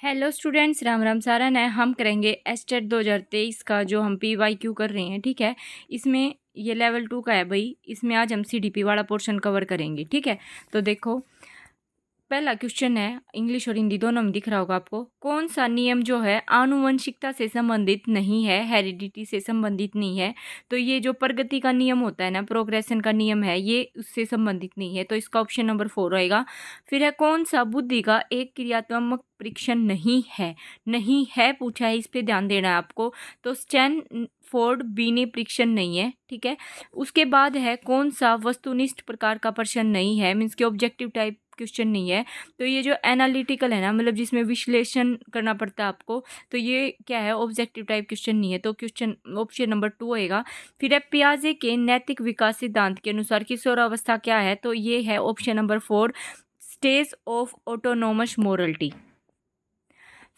Hello students, Ram Ram Saran है। हम करेंगे एस्टेट 2023 का जो हम PYQ कर रहे हैं। ठीक है, इसमें ये लेवल 2 का है भाई। इसमें आज हम CDP वाला पोर्शन कवर करेंगे। ठीक है, तो देखो पहला क्वेश्चन है, इंग्लिश और हिंदी दोनों में दिख रहा होगा आपको। कौन सा नियम जो है आनुवंशिकता से संबंधित नहीं है, हेरिडिटी से संबंधित नहीं है। तो ये जो प्रगति का नियम होता है ना, प्रोग्रेशन का नियम है, ये उससे संबंधित नहीं है। तो इसका ऑप्शन नंबर 4 रहेगा। फिर है, कौन सा बुद्धि का एक क्रियात्मक परीक्षण नहीं है। नहीं है पूछा है, इस पे ध्यान देना है आपको। तो स्टैनफोर्ड बीने परीक्षण नहीं है। ठीक है, उसके बाद है, कौन सा वस्तुनिष्ठ प्रकार का प्रश्न नहीं है, मीन्स के ऑब्जेक्टिव टाइप क्वेश्चन नहीं है। तो ये जो एनालिटिकल है ना, मतलब जिसमें विश्लेषण करना पड़ता है आपको, तो ये क्या है, ऑब्जेक्टिव टाइप क्वेश्चन नहीं है। तो क्वेश्चन ऑप्शन नंबर 2 होएगा। फिर है, पियाजे के नैतिक विकास सिद्धांत के अनुसार किशोरावस्था क्या है। तो ये है option number 4, stage of autonomous morality.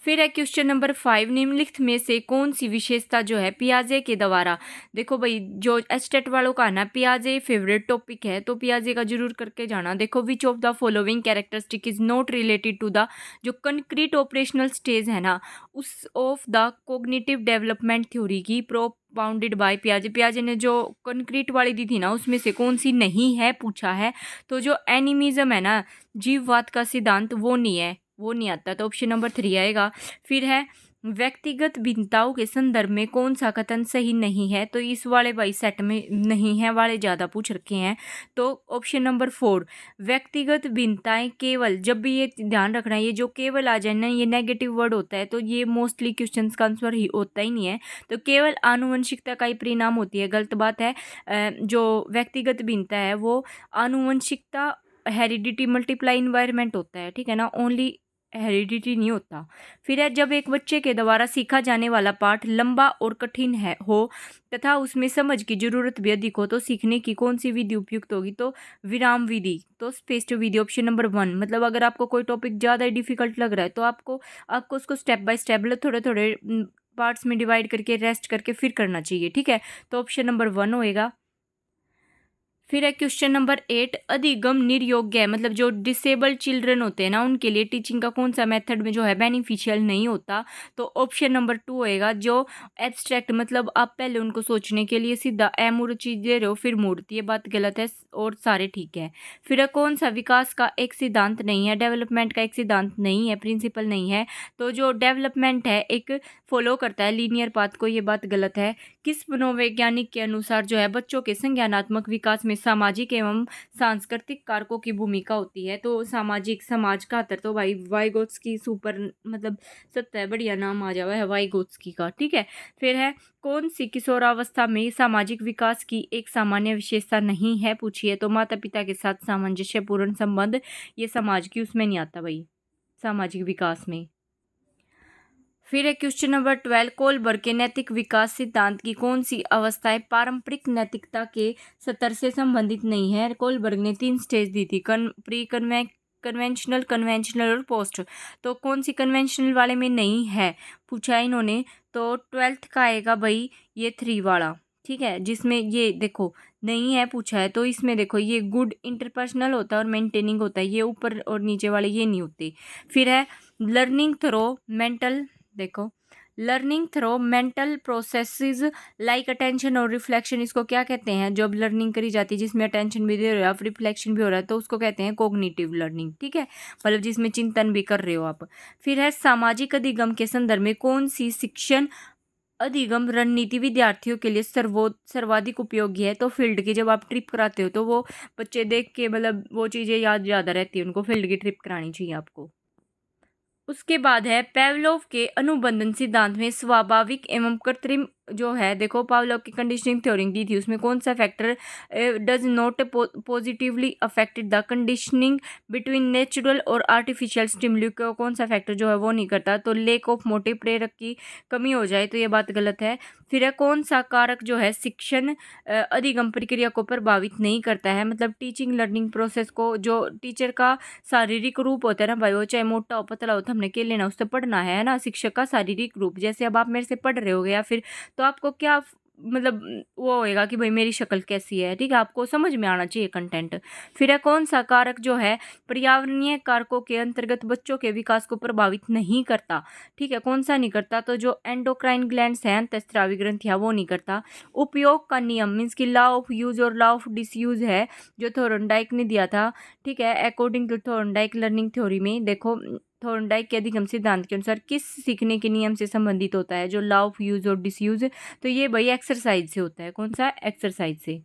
फिर है क्वेश्चन नंबर 5, निम्नलिखित में से कौन सी विशेषता जो है पियाजे के द्वारा। देखो भाई, जो एस्टेट वालों का ना पियाजे फेवरेट टॉपिक है, तो पियाजे का जरूर करके जाना। देखो, which of the following characteristic is not related to the जो कंक्रीट ऑपरेशनल स्टेज है ना, उस of the cognitive development theory की प्रोपाउंडेड बाय पियाजे। पियाजे ने जो कंक्रीट वाली दी थी ना, उसमें से कौन सी नहीं है पूछा है। तो जो एनिमिज्म है ना, जीववाद का सिद्धांत, वो नहीं है, वो नहीं आता। तो ऑप्शन नंबर 3 आएगा। फिर है, व्यक्तिगत भिन्नताओं के संदर्भ में कौन सा कथन सही नहीं है। तो इस वाले भाई सेट में नहीं है वाले ज़्यादा पूछ रखे हैं। तो ऑप्शन नंबर 4, व्यक्तिगत भिन्नताएं केवल, जब भी ये ध्यान रखना है, ये जो केवल आ जाए ना, ये नेगेटिव वर्ड होता है, तो ये मोस्टली क्वेश्चन का आंसर ही होता ही नहीं है। तो केवल आनुवंशिकता का ही परिणाम होती है, गलत बात है। जो व्यक्तिगत भिन्नता है वो आनुवंशिकता, हेरिडिटी मल्टीप्लाई इन्वायरमेंट होता है। ठीक है ना, ओनली हेरिडिटी नहीं होता। फिर है, जब एक बच्चे के द्वारा सीखा जाने वाला पाठ लंबा और कठिन है हो तथा उसमें समझ की जरूरत भी अधिक हो, तो सीखने की कौन सी विधि उपयुक्त होगी। तो विराम विधि, तो स्पेस्ड विधि, ऑप्शन नंबर 1। मतलब अगर आपको कोई टॉपिक ज़्यादा डिफिकल्ट लग रहा है, तो आपको उसको स्टेप बाय स्टेप, मतलब थोड़े थोड़े पार्ट्स में डिवाइड करके, रेस्ट करके फिर करना चाहिए। ठीक है, तो ऑप्शन नंबर 1 होएगा। फिर है क्वेश्चन नंबर 8, अधिगम निर्योग्य है, मतलब जो डिसेबल्ड चिल्ड्रन होते हैं ना, उनके लिए टीचिंग का कौन सा मेथड में जो है बेनिफिशियल नहीं होता। तो ऑप्शन नंबर 2 होएगा। जो एब्स्ट्रैक्ट, मतलब आप पहले उनको सोचने के लिए सीधा अमूर्त चीज दे रहे हो फिर मूर्त, ये बात गलत है और सारे ठीक है। फिर है, कौन सा विकास का एक सिद्धांत नहीं है, डेवलपमेंट का एक सिद्धांत नहीं है, प्रिंसिपल नहीं है। तो जो डेवलपमेंट है एक फॉलो करता है लीनियर पाथ को, ये बात गलत है। किस मनोवैज्ञानिक के अनुसार जो है बच्चों के संज्ञानात्मक विकास में सामाजिक एवं सांस्कृतिक कारकों की भूमिका होती है। तो सामाजिक, समाज का हतर, तो भाई वाइगोत्स्की सुपर, मतलब सत्य है, बढ़िया नाम आ जावा है वाइगोत्स्की का। ठीक है, फिर है, कौन सी किशोरावस्था में सामाजिक विकास की एक सामान्य विशेषता नहीं है पूछी है। तो माता पिता के साथ सामंजस्यपूर्ण संबंध, ये समाज की उसमें नहीं आता भाई, सामाजिक विकास में। फिर है क्वेश्चन नंबर 12, कोलबर्ग के नैतिक विकास सिद्धांत की कौन सी अवस्थाएं पारंपरिक नैतिकता के स्तर से संबंधित नहीं है। कोलबर्ग ने 3 स्टेज दी थी, प्री कन्वेंशनल, कन्वेंशनल और पोस्ट। तो कौन सी कन्वेंशनल वाले में नहीं है पूछा है इन्होंने। तो 12th का आएगा भाई ये 3 वाला। ठीक है, जिसमें ये देखो नहीं है पूछा है, तो इसमें देखो ये गुड इंटरपर्सनल होता है और मेंटेनिंग होता है, ये ऊपर और नीचे वाले ये नहीं होते। फिर है, लर्निंग थ्रो मेंटल, देखो learning through mental processes like attention और रिफ्लेक्शन, इसको क्या कहते हैं। जब लर्निंग करी जाती है जिसमें अटेंशन भी दे रहे हो आप, रिफ्लेक्शन भी हो रहा है, तो उसको कहते हैं कोग्निटिव लर्निंग। ठीक है, मतलब जिसमें चिंतन भी कर रहे हो आप। फिर है, सामाजिक अधिगम के संदर्भ में कौन सी शिक्षण अधिगम रणनीति विद्यार्थियों के लिए सर्वाधिक उपयोगी है। तो फील्ड की, जब आप ट्रिप कराते हो तो वो बच्चे देख के, मतलब वो चीज़ें याद ज़्यादा रहती है उनको, फील्ड की ट्रिप करानी चाहिए आपको। उसके बाद है, पेवलोव के अनुबंधन सिद्धांत में स्वाभाविक एवं कृत्रिम जो है, देखो पावलोव की कंडीशनिंग थ्योरी दी थी, उसमें कौन सा factor does not positively affected the conditioning between natural और आर्टिफिशियल स्टिमुली को, कौन सा फैक्टर जो है वो नहीं करता। तो लेक ऑफ मोटिव, प्रेरक की कमी हो जाए, तो ये बात गलत है। फिर है, कौन सा कारक जो है शिक्षण अधिगम प्रक्रिया को प्रभावित नहीं करता है, मतलब टीचिंग लर्निंग प्रोसेस को, जो टीचर का शारीरिक रूप होता है ना भाई, वो चाहे मोटा हो पतला हो, तो हमने के लेना, उससे पढ़ना है ना। शिक्षक का शारीरिक रूप, जैसे अब आप मेरे से पढ़ रहे हो या फिर, तो आपको क्या मतलब वो होएगा कि भाई मेरी शक्ल कैसी है, ठीक है, आपको समझ में आना चाहिए कंटेंट। फिर है कौन सा कारक जो है पर्यावरणीय कारकों के अंतर्गत बच्चों के विकास को प्रभावित नहीं करता, ठीक है, कौन सा नहीं करता, तो जो एंडोक्राइन ग्लैंड्स हैं, अंतःस्रावी ग्रंथियां, वो नहीं करता। उपयोग का नियम मीन्स कि लॉ ऑफ यूज और लॉ ऑफ डिसयूज है जो थोर्नडाइक ने दिया था, ठीक है, अकॉर्डिंग टू थोर्नडाइक लर्निंग थ्योरी में देखो थोर्नडाइक के अधिगम सिद्धांत के अनुसार किस सीखने के नियम से संबंधित होता है, जो लॉ ऑफ यूज और डिसयूज, तो ये भाई एक्सरसाइज से होता है, कौन सा, एक्सरसाइज से।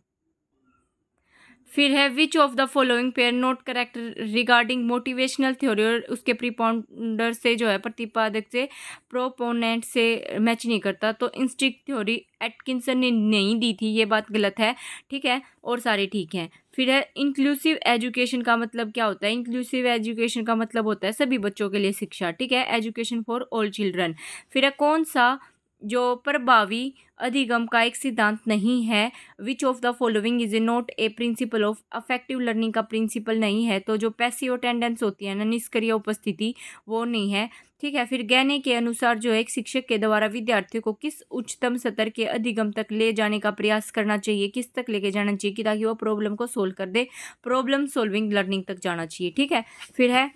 फिर है विच of the following pair not correct regarding motivational theory, और उसके प्रीपॉन्डर से जो है प्रतिपादक से प्रोपोनेंट से मैच नहीं करता, तो इंस्टिंक्ट थ्योरी एटकिंसन ने नहीं दी थी, ये बात गलत है, ठीक है, और सारे ठीक हैं। फिर है इंक्लूसिव एजुकेशन का मतलब क्या होता है, इंक्लूसिव एजुकेशन का मतलब होता है सभी बच्चों के लिए शिक्षा, ठीक है, एजुकेशन फॉर ऑल चिल्ड्रन। फिर है कौन सा जो प्रभावी अधिगम का एक सिद्धांत नहीं है, विच of the following is a not a principle of affective learning का प्रिंसिपल नहीं है, तो जो पैसिव अटेंडेंस होती है ना, निष्क्रिय उपस्थिति, वो नहीं है, ठीक है। फिर गैने के अनुसार जो एक शिक्षक के द्वारा विद्यार्थियों को किस उच्चतम स्तर के अधिगम तक ले जाने का प्रयास करना चाहिए, किस तक लेके जाना चाहिए कि ताकि वो प्रॉब्लम को सोल्व कर दे, प्रॉब्लम सॉल्विंग लर्निंग तक जाना चाहिए, ठीक है। फिर है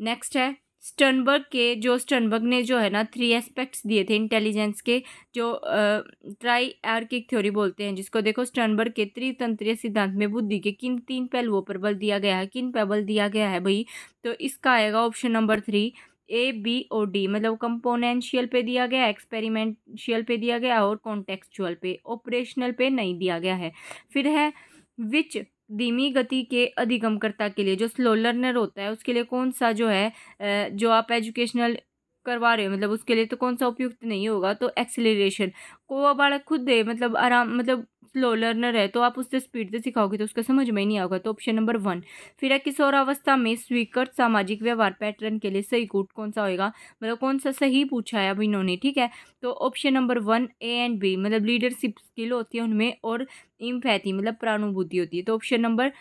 नेक्स्ट है स्टर्नबर्ग ने जो है ना 3 एस्पेक्ट्स दिए थे इंटेलिजेंस के, जो ट्राइआर्किक थ्योरी बोलते हैं जिसको, देखो स्टर्नबर्ग के त्रितंत्रीय सिद्धांत में बुद्धि के किन 3 पहलुओं पर बल दिया गया है, किन पर बल दिया गया है भाई, तो इसका आएगा ऑप्शन नंबर 3 ए बी और डी, मतलब कंपोनेंशियल पे दिया गया, एक्सपेरिमेंशियल पे दिया गया और कॉन्टेक्चुअल पे, ऑपरेशनल पे नहीं दिया गया है। फिर है विच धीमी गति के अधिगमकर्ता के लिए, जो स्लो लर्नर होता है उसके लिए कौन सा जो है जो आप एजुकेशनल करवा रहे हो, मतलब उसके लिए तो कौन सा उपयुक्त नहीं होगा, तो एक्सेलरेशन को वो बालक खुद दे, मतलब आराम, मतलब स्लो लर्नर है तो आप उससे स्पीड से सिखाओगे तो उसका समझ में ही नहीं आएगा, तो ऑप्शन नंबर 1। फिर है किशोरावस्था में स्वीकृत सामाजिक व्यवहार पैटर्न के लिए सही कूट कौन सा होएगा, मतलब कौन सा सही पूछा है अब इन्होंने, ठीक है, तो option number 1 A and B, मतलब लीडरशिप स्किल होती है उनमें और इम्पैथी मतलब प्रानुभूति होती है, तो ऑप्शन नंबर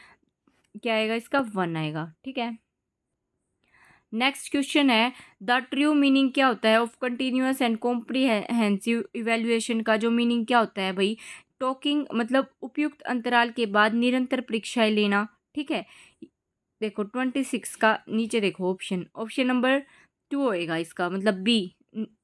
क्या आएगा इसका 1 आएगा, ठीक है। नेक्स्ट क्वेश्चन है द ट्रू मीनिंग क्या होता है of continuous and comprehensive evaluation का, जो मीनिंग क्या होता है भाई, टॉकिंग मतलब उपयुक्त अंतराल के बाद निरंतर परीक्षाएं लेना, ठीक है। देखो 26 का नीचे देखो ऑप्शन, ऑप्शन नंबर 2 होएगा इसका, मतलब बी,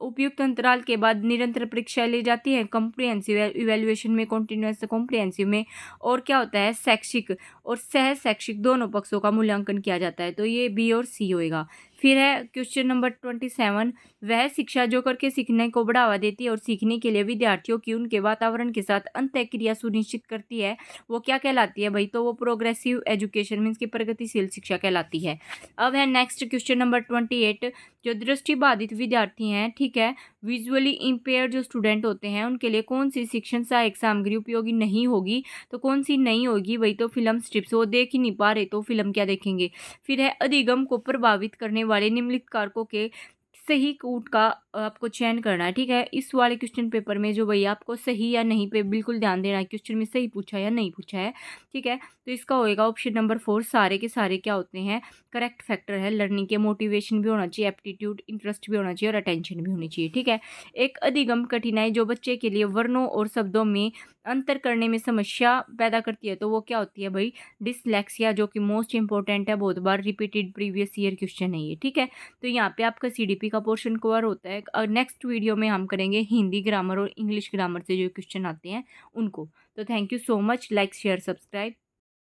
उपयुक्त अंतराल के बाद निरंतर परीक्षाएं ली जाती है कॉम्प्रिहेंसिव इवेल्युएशन में, कॉन्टिन्यूअस कॉम्प्रिहेंसिव में, और क्या होता है शैक्षिक और सह शैक्षिक दोनों पक्षों का मूल्यांकन किया जाता है, तो ये बी और सी होएगा। फिर है क्वेश्चन नंबर 27, वह शिक्षा जो करके सीखने को बढ़ावा देती है और सीखने के लिए विद्यार्थियों की उनके वातावरण के साथ अंतःक्रिया सुनिश्चित करती है, वो क्या कहलाती है भाई, तो वो प्रोग्रेसिव एजुकेशन मीन्स की प्रगतिशील शिक्षा कहलाती है। अब है नेक्स्ट क्वेश्चन नंबर 28, जो दृष्टिबाधित विद्यार्थी हैं, ठीक है, विजुअली इम्पेयर जो स्टूडेंट होते हैं उनके लिए कौन सी शिक्षण सहायक सामग्री उपयोगी नहीं होगी, तो कौन सी नहीं होगी भाई, तो फिल्म स्ट्रिप्स, वो देख ही नहीं पा रहे तो फिल्म क्या देखेंगे। फिर है अधिगम को प्रभावित करने वाले निम्नलिखित कारकों के सही कूट का आपको चयन करना है, ठीक है। इस वाले क्वेश्चन पेपर में जो भैया आपको सही या नहीं पे बिल्कुल ध्यान देना है, क्वेश्चन में सही पूछा या नहीं पूछा है, ठीक है, तो इसका होएगा ऑप्शन नंबर 4 सारे के सारे क्या होते हैं करेक्ट फैक्टर है, लर्निंग के मोटिवेशन भी होना चाहिए, एप्टीट्यूड इंटरेस्ट भी होना चाहिए और अटेंशन भी होनी चाहिए, ठीक है। एक अधिगम कठिनाई जो बच्चे के लिए वर्णों और शब्दों में अंतर करने में समस्या पैदा करती है, तो वो क्या होती है भाई, डिसलेक्सिया, जो कि मोस्ट इंपॉर्टेंट है, बहुत बार रिपीटेड प्रीवियस ईयर क्वेश्चन है ये, ठीक है। तो यहाँ पे आपका सीडीपी का पोर्शन कवर होता है, और नेक्स्ट वीडियो में हम करेंगे हिंदी ग्रामर और इंग्लिश ग्रामर से जो क्वेश्चन आते हैं उनको। तो thank you so much, like share subscribe.